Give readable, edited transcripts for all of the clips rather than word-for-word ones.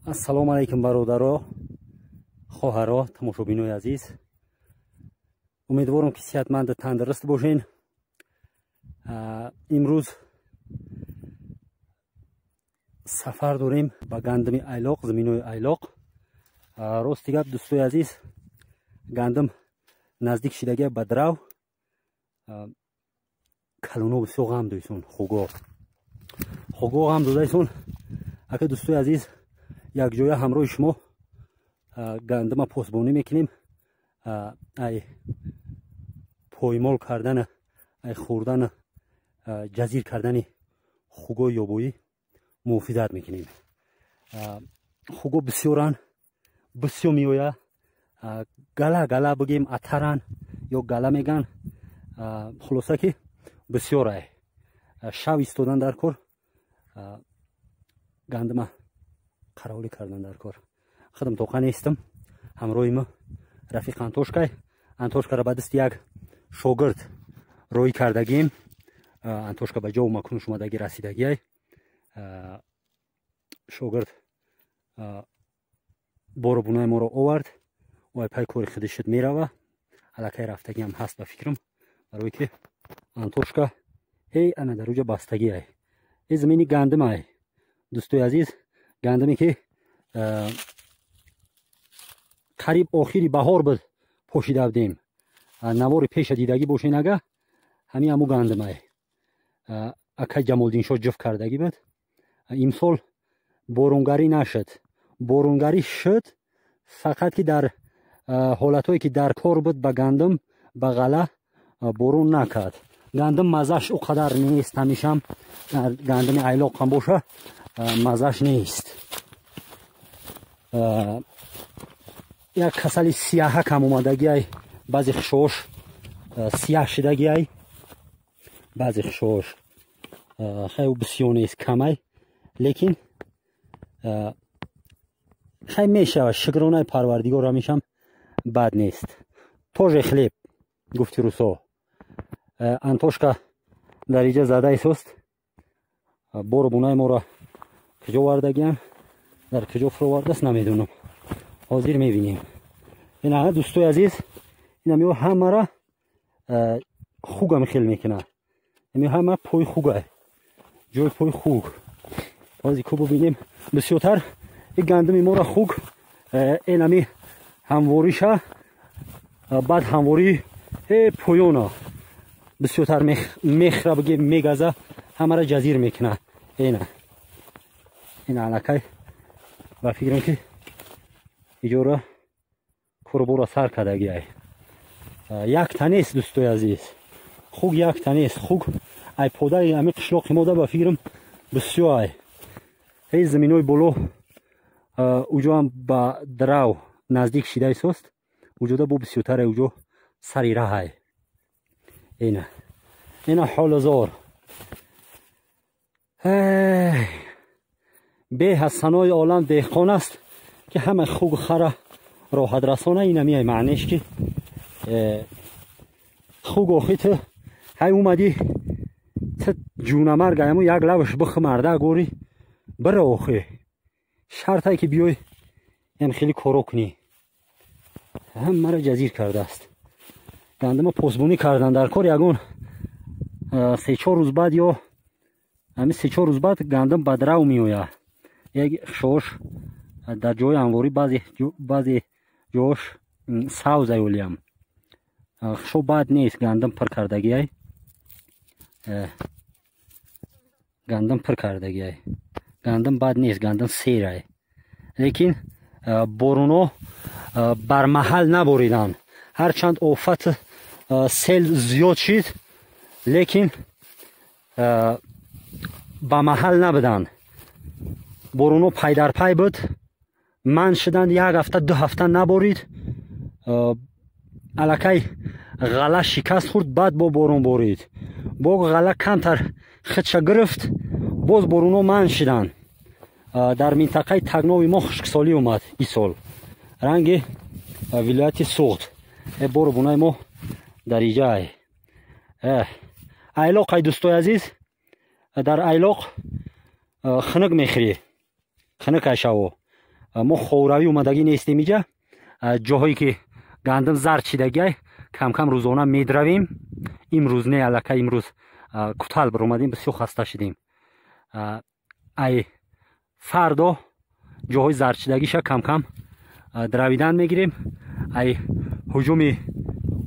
ассалому алайкум бародаро, хоҳаро, тамошобинои азиз. Умедворам ки сеҳатманду тандуруст бошен. имрӯз сафар дорем ба гандами айлоқ, заминои айлоқ. Рости гап дӯстои азиз, гандам наздик шидагия ба драв. калоно бисёр ғам доисон, хуго ғам додаисон. ака дӯстои азиз, якҷоя ҳамроҳи шумо гандама посбонӣ мекунем. ай поймол кардана, ай хӯрдана, ҷазир кардани хугои ёбоӣ муҳофизат мекунем. хуго бисёран, бисёр меоя. гала бигем атаран ё гала меган. хулоса ки бисёрай шав истодан дар кор, гандама қаровлӣ кардан дар кор. худам тоқа нестам. ҳамроҳи мо рафиқ антошкаро ба дасти як шогирд роҳӣ кардагем. антошка ба ҷову макону шумадаги расидагиай. шогирд боро бунаи моро овард. вай пай кори худи шуд мерава. аллакай рафтагиам ҳаст ба фикрам, барое ки антошка ана дар уҷа бастагиай. замини гандамай дӯстои азиз, гандаме ки қариб охири баҳор буд пошида будем. навори пеша дидагӣ бошен ага, ҳамин ҳаму гандамай. акай ҷамолдиншо ҷуфт кардагӣ буд. имсол боронгарӣ нашуд. боронгарӣ шуд фақат ки дар ҳолатҳое ки дар кор буд ба гандам, ба ғала борон накард. гандам маззаш о қадар нест. ҳамешам гандами айлоқ ҳам боша маззаш нест. як касали сияҳа кам омадагиай, баъзе хушош сияҳ шидагиай, баъзе хушош хеле бисёр нест, камай, лекин хеле мешавад. шукронаи парвардигор ҳамешам бад нест. тоже хлеб гуфти русо. антошка дар иҷа зада истост. боро бунаи моро куҷо вардагиам, дар куҷо фуровардааст намедонам. ҳозир мебинем. ина дӯстои азиз, ина ҳамара хугам хел мекунад. ҳама пой хугай, ҷои пой хуг. ҳозир ку бибинем бисёртар и гандами моро хуг инами ҳамвориша, баъд ҳамвори поёна бисёртар мехра бигем мегаза, ҳамара ҷазир мекунад. ина аллакай ба фикрам ки иҷора курбора сар кардагиай. якта нест дӯстои азиз, хуг якта нест. хуг айподаи ами қишлоқи мода ба фикрам бисёр ай. заминои боло уҷоам ба драв наздик шида истост. уҷода бо бисёртар уҷо сари раҳай. ина ҳолазор беҳ аз санои олам деҳқон аст ки ҳама хуг хара роҳатрасона. ина миай маънеш ки хуг охи ту ҳай умади ту ҷунамарг айму як лаваш бихмарда гори бира охи. шартай ки биёй ям хеле коро кунӣ. ҳамара ҷазир кардааст. гандама посбонӣ кардан дар кор ягон 3-4 рӯз баъд ё ҳамин 3-4 рӯз баъд гандам ба драв меояд. як шош дар ҷои ҳамворӣ баъзе ҷош савз аёлиям. шо бад нест. гандам пир кардагиай. гандам пир кардагиай. гандам бад нест. гандам серай. лекин боруно бар маҳал наборидан. ҳарчанд офат сел зиёд шид, лекин ба маҳал набудан. боруно пайдарпай буд. ман шуданд 1 ҳафта 2 ҳафта наборид. аллакай ғала шикаст хӯрд, баъд бо борон борид. бо ғала камтар худша гирифт, боз боруно манъ шуданд. дар минтақаи тагнови мо хушксолӣ омад исол. ранги вилояти суғд. боро бунаи мо дар иҷаай. айлоқ ай дӯстои азиз, дар айлоқ хунук мехӯрӣ. хунук ай шаво. ما خوراوی اومدگی نیستیم اینجا. جاهایی که گندم زرد شدگی کم کم روزانه میدرویم. امروز نه الکی امروز کوتاه بر اومدیم، بسیار خسته شدیم. ای فردا جاهای زرد شدگیش کم کم درویدن میگیریم. ای هجوم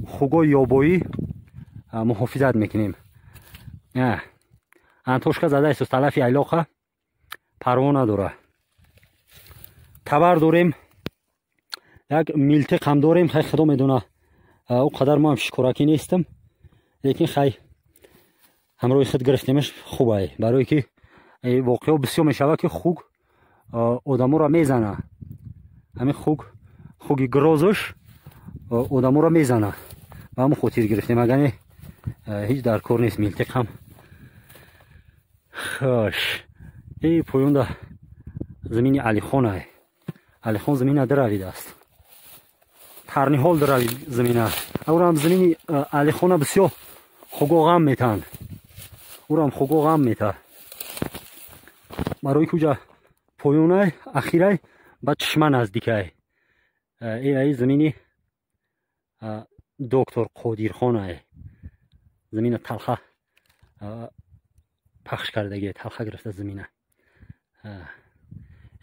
خوگای یابایی محافظت میکنیم. انتوشکا زده است طرف ایلاقه پروا نداره. تبر داریم، یک میلتق هم داریم. خیلی خدا میدونه او قدر ما هم شکرکی نیستم، لیکن خیلی همراه خود گرفتیمش خوبه، برای که واقعا بسیار میشود که خوگ آدمو را میزنه. همین خوگی گرازش آدمو را میزنه و همون خاطر گرفتیم. اگر هیچ در کار نیست. میلتق هم خوش. این پایون در زمین علی خانه. علی خان زمین درویده است، ترنیحال دروید زمینه. او هم زمین علی خانه بسیار خوگا غم میتن، او هم خوگا غم میتن برای کجا پایونه اخیره به چشمه نزدیکه. ای زمینی دکتر قادر خانه، زمین تلخه پخش کردگی، تلخه گرفته زمینه.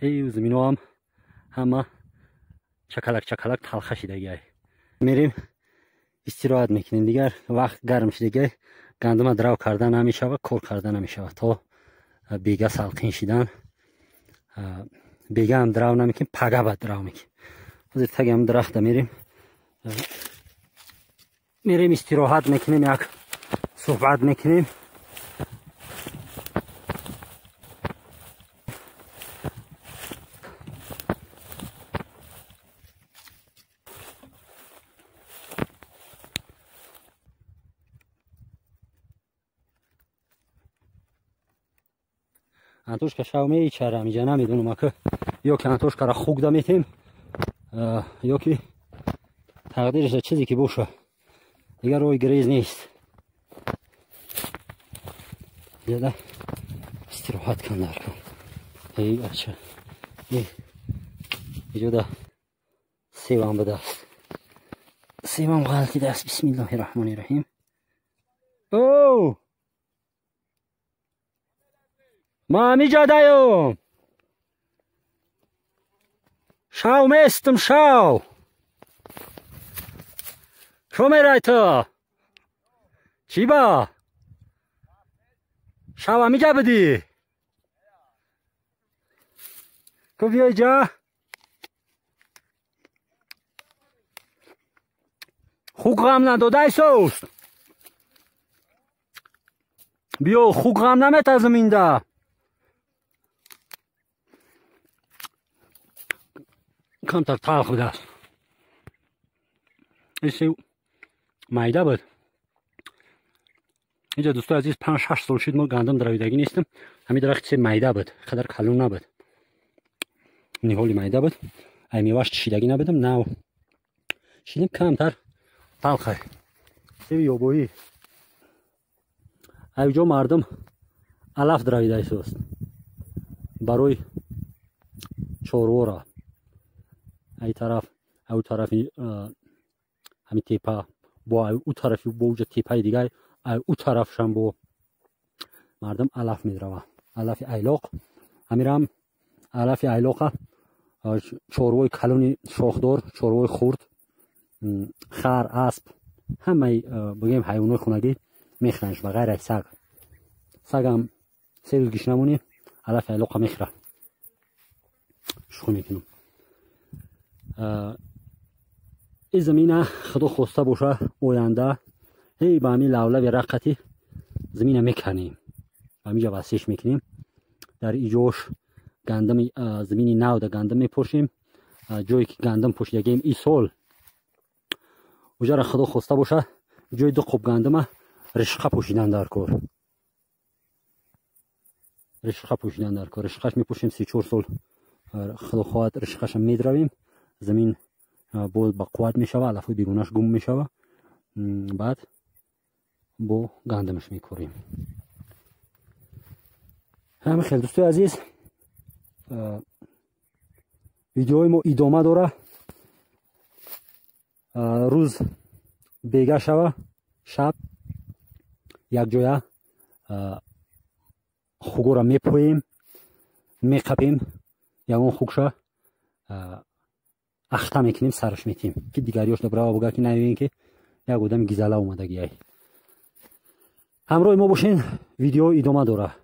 ای زمین هم همه چکلک چکلک تلخه شدگی. میریم استراحت میکنیم دیگر. وقت گرم شدگی گندم درو کردن نمیشه و کار کردن نمیشه تا بیگه سلقین شدن. بیگه هم درو نمیکنیم، پگه بد درو میکنیم. از تگه هم درخت میریم استراحت میکنیم، یک صحبت میکنیم. انتوشکا شاومه ای چرا میجا نمیدونم که یا که انتوشکا را خوگ دمیتیم یا که تقدیرش چیزی که باشه دیگر روی گریز نیست. یاده استراحت کن در کن. ای بچه اینجا ده سیوان بده است، سیوان غلطی دست. بسم الله الرحمن الرحیم. او ما همیجا دایم شاو میستم. شاو شو میرای تو چی با شاو همیجا بدی که بیای جا. خوگ غم نداده ایسوست، بیا خوگ غم نمیت زمین ده. کمتر تلخ بوده است. ایسی میده بود. اینجا دوستو عزیز 5-6 سال شد ما گندم درویدگی نیستم. همین درخت چه میده بود، قدر کلون نبود، نهالی میده بود. ای میوهش چیدگی نبودم، نه شیدم کمتر تلخه. سیب یابایی اینجا مردم علف درویده ایست برای چاروا را. ای طرف او طرفی همین تیپه با او طرفی با اوجا تیپه دیگه او طرفشم با مردم علف میدروه. علف ایلاق همیرم علف ایلاقه چاروای کلون شاخدار، چاروای خورد، خر، اسب، همه بگیم حیوانات خونگی میخرنش به غیر سگ. سگ هم سه روز گیش نمونی علف ایلاقه میخره. شخو میکنم. این زمینه خدا خواسته باشه آینده هی با همین لولو رقتی زمینه میکنیم، همینجا وسیش میکنیم. در ایجاش گندم زمینی نو در گندم میپوشیم. جایی که گندم پوشیدگیم ای سال اونجا را خدا خواسته باشه جای دو قب گندم رشقه پوشیدن در کار. رشقه پوشیدن در کار، رشقهش میپوشیم 3-4 سال خدا خواهد رشقهش میدرویم. زمین بود با قوت میشوه، علفای بیرونش گم میشوه، بعد با گندمش میکوریم. همه خیلی دوستای عزیز видеои мо идома дора. рӯз бега шава, шаб якҷоя хугора мепӯем, меқапем, ягон хугша ахта мекунем, сараш метем ки дигарёш добрава буга ки навебем ки як одами гизала омадагиай. ҳамроҳи мо бошен, видео идома дора.